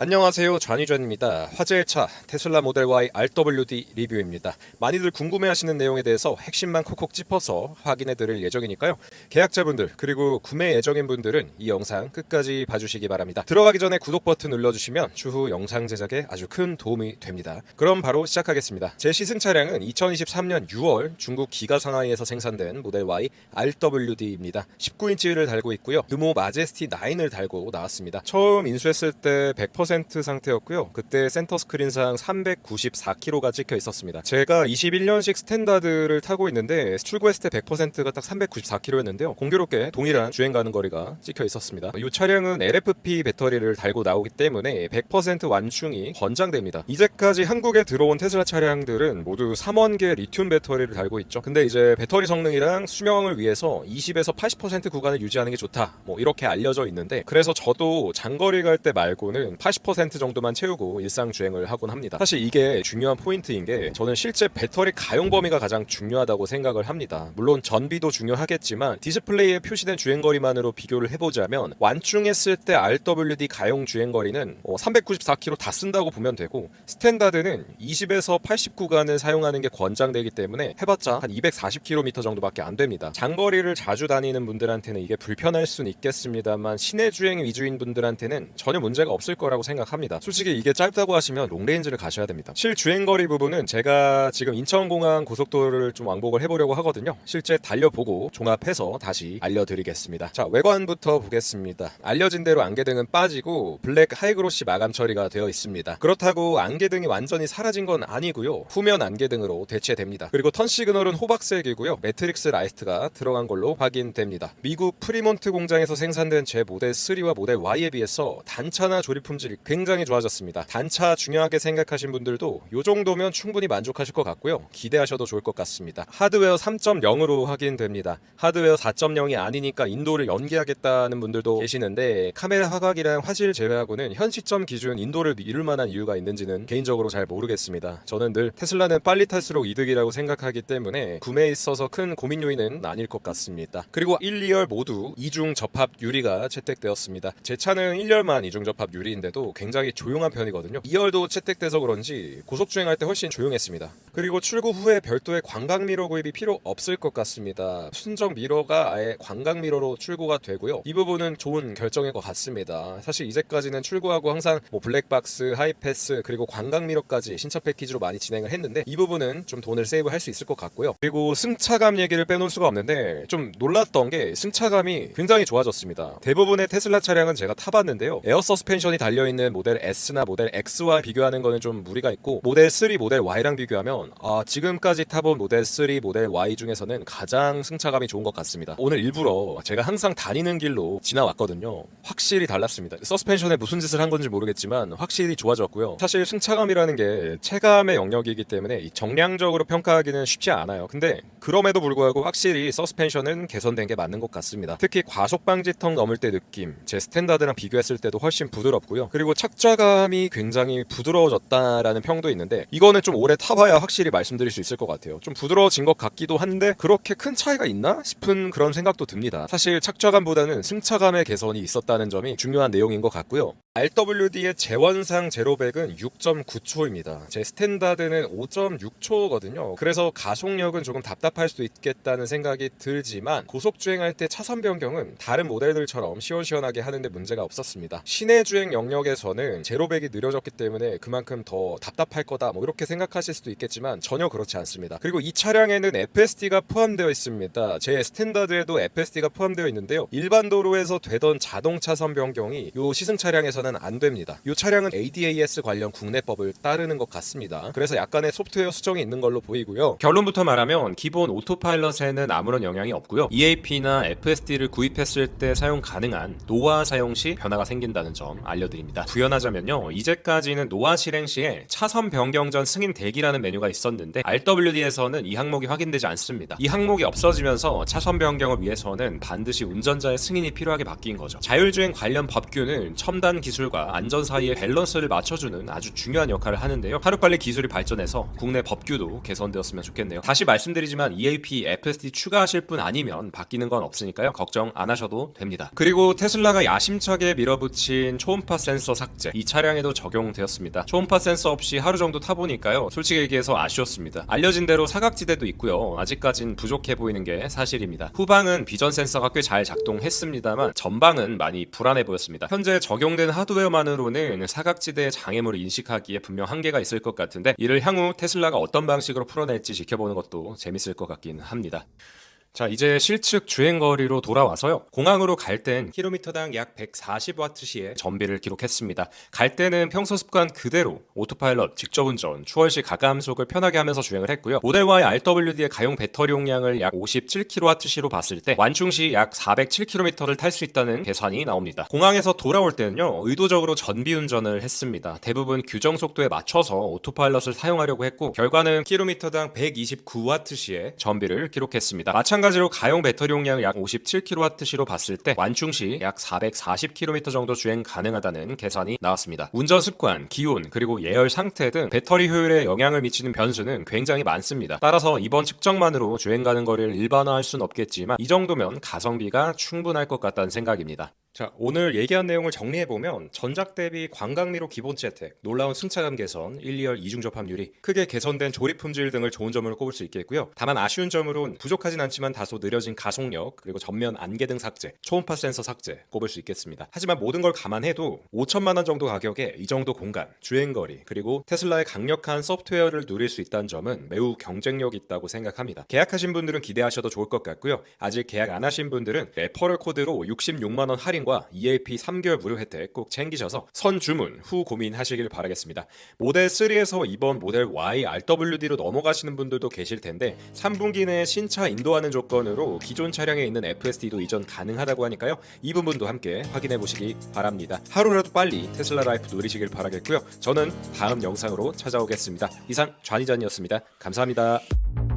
안녕하세요, 좌니전입니다. 화제의 차 테슬라 모델 Y RWD 리뷰입니다. 많이들 궁금해하시는 내용에 대해서 핵심만 콕콕 짚어서 확인해드릴 예정이니까요. 계약자분들 그리고 구매 예정인 분들은 이 영상 끝까지 봐주시기 바랍니다. 들어가기 전에 구독 버튼 눌러주시면 추후 영상 제작에 아주 큰 도움이 됩니다. 그럼 바로 시작하겠습니다. 제 시승 차량은 2023년 6월 중국 기가 상하이에서 생산된 모델 Y RWD입니다. 19인치를 달고 있고요. 금호 마제스티 9을 달고 나왔습니다. 처음 인수했을 때 100% 상태였고요. 그때 센터 스크린상 394km가 찍혀 있었습니다. 제가 21년식 스탠다드를 타고 있는데 출고했을 때 100%가 딱 394km였는데요. 공교롭게 동일한 주행 가는 거리가 찍혀 있었습니다. 이 차량은 LFP 배터리를 달고 나오기 때문에 100% 완충이 권장됩니다. 이제까지 한국에 들어온 테슬라 차량들은 모두 3원계 리튬 배터리를 달고 있죠. 근데 이제 배터리 성능이랑 수명을 위해서 20에서 80% 구간을 유지하는 게 좋다, 이렇게 알려져 있는데, 그래서 저도 장거리 갈 때 말고는 80% 정도만 채우고 일상 주행을 하곤 합니다. 사실 이게 중요한 포인트인 게, 저는 실제 배터리 가용 범위가 가장 중요하다고 생각을 합니다. 물론 전비도 중요하겠지만 디스플레이에 표시된 주행거리만으로 비교를 해보자면 완충했을 때 RWD 가용 주행거리는 394km 다 쓴다고 보면 되고, 스탠다드는 20에서 80 구간을 사용하는 게 권장되기 때문에 해봤자 한 240km 정도밖에 안 됩니다. 장거리를 자주 다니는 분들한테는 이게 불편할 수는 있겠습니다만 시내 주행 위주인 분들한테는 전혀 문제가 없을 거라고 생각합니다. 솔직히 이게 짧다고 하시면 롱레인지를 가셔야 됩니다. 실주행거리 부분은 제가 지금 인천공항 고속도로를 좀 왕복을 해보려고 하거든요. 실제 달려보고 종합해서 다시 알려드리겠습니다. 자, 외관부터 보겠습니다. 알려진 대로 안개등은 빠지고 블랙 하이그로시 마감 처리가 되어 있습니다. 그렇다고 안개등이 완전히 사라진 건 아니고요. 후면 안개등으로 대체됩니다. 그리고 턴 시그널은 호박색이고요. 매트릭스 라이트가 들어간 걸로 확인됩니다. 미국 프리몬트 공장에서 생산된 제 모델 3와 모델 Y에 비해서 단차나 조립 품질이 굉장히 좋아졌습니다. 단차 중요하게 생각하신 분들도 이 정도면 충분히 만족하실 것 같고요. 기대하셔도 좋을 것 같습니다. 하드웨어 3.0으로 확인됩니다. 하드웨어 4.0이 아니니까 인도를 연기하겠다는 분들도 계시는데, 카메라 화각이랑 화질 제외하고는 현 시점 기준 인도를 미룰 만한 이유가 있는지는 개인적으로 잘 모르겠습니다. 저는 늘 테슬라는 빨리 탈수록 이득이라고 생각하기 때문에 구매에 있어서 큰 고민 요인은 아닐 것 같습니다. 그리고 1, 2열 모두 이중 접합 유리가 채택되었습니다. 제 차는 1열만 이중 접합 유리인데도 굉장히 조용한 편이거든요. 2열도 채택돼서 그런지 고속주행할 때 훨씬 조용했습니다. 그리고 출고 후에 별도의 광각 미러 구입이 필요 없을 것 같습니다. 순정 미러가 아예 광각 미러로 출고가 되고요. 이 부분은 좋은 결정인 것 같습니다. 사실 이제까지는 출고하고 항상 블랙박스, 하이패스, 그리고 광각 미러까지 신차 패키지로 많이 진행을 했는데, 이 부분은 좀 돈을 세이브할 수 있을 것 같고요. 그리고 승차감 얘기를 빼놓을 수가 없는데, 좀 놀랐던 게 승차감이 굉장히 좋아졌습니다. 대부분의 테슬라 차량은 제가 타봤는데요, 에어 서스펜션이 달려있는 모델 S나 모델 X와 비교하는 거는 좀 무리가 있고, 모델 3, 모델 Y랑 비교하면 지금까지 타본 모델 3, 모델 Y 중에서는 가장 승차감이 좋은 것 같습니다. 오늘 일부러 제가 항상 다니는 길로 지나왔거든요. 확실히 달랐습니다. 서스펜션에 무슨 짓을 한 건지 모르겠지만 확실히 좋아졌고요. 사실 승차감이라는 게 체감의 영역이기 때문에 정량적으로 평가하기는 쉽지 않아요. 근데 그럼에도 불구하고 확실히 서스펜션은 개선된 게 맞는 것 같습니다. 특히 과속 방지턱 넘을 때 느낌, 제 스탠다드랑 비교했을 때도 훨씬 부드럽고요. 그리고 착좌감이 굉장히 부드러워졌다라는 평도 있는데, 이거는 좀 오래 타봐야 확실히 말씀드릴 수 있을 것 같아요. 좀 부드러워진 것 같기도 한데 그렇게 큰 차이가 있나 싶은 그런 생각도 듭니다. 사실 착좌감보다는 승차감의 개선이 있었다는 점이 중요한 내용인 것 같고요. RWD의 재원상 제로백은 6.9초입니다. 제 스탠다드는 5.6초거든요. 그래서 가속력은 조금 답답할 수도 있겠다는 생각이 들지만, 고속주행할 때 차선 변경은 다른 모델들처럼 시원시원하게 하는데 문제가 없었습니다. 시내 주행 영역에서는 제로백이 느려졌기 때문에 그만큼 더 답답할 거다, 이렇게 생각하실 수도 있겠지만 전혀 그렇지 않습니다. 그리고 이 차량에는 FSD가 포함되어 있습니다. 제 스탠다드에도 FSD가 포함되어 있는데요, 일반 도로에서 되던 자동 차선 변경이 이 시승 차량에서는 안 됩니다. 이 차량은 ADAS 관련 국내법을 따르는 것 같습니다. 그래서 약간의 소프트웨어 수정이 있는 걸로 보이고요. 결론부터 말하면 기본 오토파일럿에는 아무런 영향이 없고요. EAP나 FSD를 구입했을 때 사용 가능한 노아 사용 시 변화가 생긴다는 점 알려드립니다. 부연하자면요, 이제까지는 노아 실행 시에 차선 변경 전 승인 대기라는 메뉴가 있었는데 RWD에서는 이 항목이 확인되지 않습니다. 이 항목이 없어지면서 차선 변경을 위해서는 반드시 운전자의 승인이 필요하게 바뀐 거죠. 자율주행 관련 법규는 첨단 기술과 안전 사이의 밸런스를 맞춰주는 아주 중요한 역할을 하는데요, 하루빨리 기술이 발전해서 국내 법규도 개선되었으면 좋겠네요. 다시 말씀드리지만 EAP, FSD 추가하실 분 아니면 바뀌는 건 없으니까요, 걱정 안 하셔도 됩니다. 그리고 테슬라가 야심차게 밀어붙인 초음파 센서 센서 삭제, 이 차량에도 적용되었습니다. 초음파 센서 없이 하루 정도 타보니까요, 솔직히 얘기해서 아쉬웠습니다. 알려진 대로 사각지대도 있고요, 아직까진 부족해 보이는 게 사실입니다. 후방은 비전 센서가 꽤 잘 작동했습니다만 전방은 많이 불안해 보였습니다. 현재 적용된 하드웨어만으로는 사각지대의 장애물을 인식하기에 분명 한계가 있을 것 같은데, 이를 향후 테슬라가 어떤 방식으로 풀어낼지 지켜보는 것도 재밌을 것 같긴 합니다. 자, 이제 실측 주행거리로 돌아와서요, 공항으로 갈 땐 킬로미터당 약 140와트시의 전비를 기록했습니다. 갈 때는 평소 습관 그대로 오토파일럿, 직접운전, 추월식 가감속을 편하게 하면서 주행을 했고요. 모델 Y RWD의 가용 배터리 용량을 약 57kWh로 봤을 때 완충 시 약 407km를 탈 수 있다는 계산이 나옵니다. 공항에서 돌아올 때는요, 의도적으로 전비운전을 했습니다. 대부분 규정 속도에 맞춰서 오토파일럿을 사용하려고 했고, 결과는 킬로미터당 129와트시의 전비를 기록했습니다. 마찬가지로 가용 배터리 용량을 약 57kWh로 봤을 때 완충 시 약 440km 정도 주행 가능하다는 계산이 나왔습니다. 운전 습관, 기온, 그리고 예열 상태 등 배터리 효율에 영향을 미치는 변수는 굉장히 많습니다. 따라서 이번 측정만으로 주행 가는 거리를 일반화할 순 없겠지만 이 정도면 가성비가 충분할 것 같다는 생각입니다. 자, 오늘 얘기한 내용을 정리해보면 전작 대비 관광미로 기본치 혜택, 놀라운 승차감 개선, 1, 2열 이중 접합률이 크게 개선된 조립 품질 등을 좋은 점으로 꼽을 수 있겠고요. 다만 아쉬운 점으론 부족하진 않지만 다소 느려진 가속력, 그리고 전면 안개등 삭제, 초음파 센서 삭제 꼽을 수 있겠습니다. 하지만 모든 걸 감안해도 5천만 원 정도 가격에 이 정도 공간, 주행거리, 그리고 테슬라의 강력한 소프트웨어를 누릴 수 있다는 점은 매우 경쟁력 있다고 생각합니다. 계약하신 분들은 기대하셔도 좋을 것 같고요. 아직 계약 안 하신 분들은 레퍼럴 코드로 66만 원 할인과 EAP 3개월 무료 혜택 꼭 챙기셔서 선 주문 후 고민하시길 바라겠습니다. 모델 3에서 이번 모델 Y RWD로 넘어가시는 분들도 계실 텐데 3분기 내에 신차 인도하는 조건으로 기존 차량에 있는 FSD도 이전 가능하다고 하니까요. 이 부분도 함께 확인해 보시기 바랍니다. 하루라도 빨리 테슬라 라이프 누리시길 바라겠고요. 저는 다음 영상으로 찾아오겠습니다. 이상 좌니전이었습니다. 감사합니다.